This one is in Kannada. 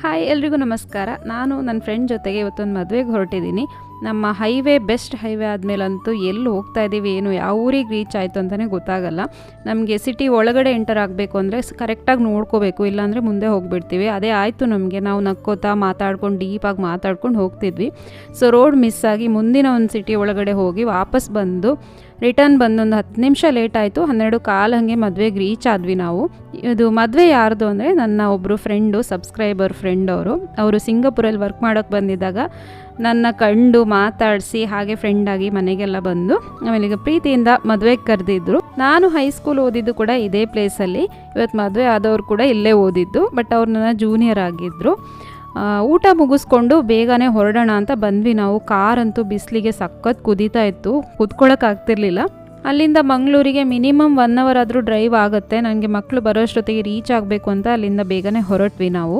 ಹಾಯ್ ಎಲ್ರಿಗೂ ನಮಸ್ಕಾರ. ನಾನು ನನ್ನ ಫ್ರೆಂಡ್ ಜೊತೆಗೆ ಇವತ್ತೊಂದು ಮದುವೆಗೆ ಹೊರಟಿದ್ದೀನಿ. ನಮ್ಮ ಹೈವೇ ಬೆಸ್ಟ್ ಹೈವೇ ಆದಮೇಲಂತೂ ಎಲ್ಲಿ ಹೋಗ್ತಾ ಇದ್ದೀವಿ, ಏನು ಯಾವ ಊರಿಗೆ ರೀಚ್ ಆಯಿತು ಅಂತಲೇ ಗೊತ್ತಾಗಲ್ಲ. ನಮಗೆ ಸಿಟಿ ಒಳಗಡೆ ಎಂಟರ್ ಆಗಬೇಕು ಅಂದರೆ ಕರೆಕ್ಟಾಗಿ ನೋಡ್ಕೋಬೇಕು, ಇಲ್ಲಾಂದರೆ ಮುಂದೆ ಹೋಗಿಬಿಡ್ತೀವಿ. ಅದೇ ಆಯಿತು ನಮಗೆ. ನಾವು ನಕ್ಕೋತಾ ಮಾತಾಡ್ಕೊಂಡು ಡೀಪಾಗಿ ಮಾತಾಡ್ಕೊಂಡು ಹೋಗ್ತಿದ್ವಿ. ಸೊ ರೋಡ್ ಮಿಸ್ ಆಗಿ ಮುಂದಿನ ಒಂದು ಸಿಟಿ ಒಳಗಡೆ ಹೋಗಿ ವಾಪಸ್ ಬಂದು ರಿಟರ್ನ್ ಬಂದು ಒಂದು 10 ನಿಮಿಷ ಲೇಟ್ ಆಯಿತು. 12:15 ಹಾಗೆ ಮದುವೆಗೆ ರೀಚ್ ಆದ್ವಿ ನಾವು. ಇದು ಮದುವೆ ಯಾರ್ದು ಅಂದರೆ ನನ್ನ ಒಬ್ಬರು ಫ್ರೆಂಡು, ಸಬ್ಸ್ಕ್ರೈಬರ್ ಫ್ರೆಂಡ್ ಅವರು ಸಿಂಗಾಪುರಲ್ಲಿ ವರ್ಕ್ ಮಾಡೋಕ್ಕೆ ಬಂದಿದ್ದಾಗ ನನ್ನ ಕಂಡು ಮಾತಾಡಿಸಿ ಹಾಗೆ ಫ್ರೆಂಡಾಗಿ ಮನೆಗೆಲ್ಲ ಬಂದು ಆಮೇಲೆ ಈಗ ಪ್ರೀತಿಯಿಂದ ಮದುವೆಗೆ ಕರೆದಿದ್ರು. ನಾನು ಹೈಸ್ಕೂಲ್ ಓದಿದ್ದು ಕೂಡ ಇದೇ ಪ್ಲೇಸಲ್ಲಿ. ಇವತ್ತು ಮದುವೆ ಆದವ್ರು ಕೂಡ ಇಲ್ಲೇ ಓದಿದ್ದು, ಬಟ್ ಅವ್ರು ನನ್ನ ಜೂನಿಯರ್ ಆಗಿದ್ದರು. ಊಟ ಮುಗಿಸ್ಕೊಂಡು ಬೇಗನೆ ಹೊರಡೋಣ ಅಂತ ಬಂದ್ವಿ ನಾವು. ಕಾರಂತೂ ಬಿಸಿಲಿಗೆ ಸಖತ್ ಕುದೀತಾ ಇತ್ತು, ಕುತ್ಕೊಳ್ಳೋಕ್ಕಾಗ್ತಿರ್ಲಿಲ್ಲ. ಅಲ್ಲಿಂದ ಮಂಗಳೂರಿಗೆ ಮಿನಿಮಮ್ 1 ಅವರ್ ಆದರೂ ಡ್ರೈವ್ ಆಗುತ್ತೆ. ನನಗೆ ಮಕ್ಕಳು ಬರೋಷ್ಟೊತ್ತಿಗೆ ರೀಚ್ ಆಗಬೇಕು ಅಂತ ಅಲ್ಲಿಂದ ಬೇಗನೆ ಹೊರಟ್ವಿ ನಾವು.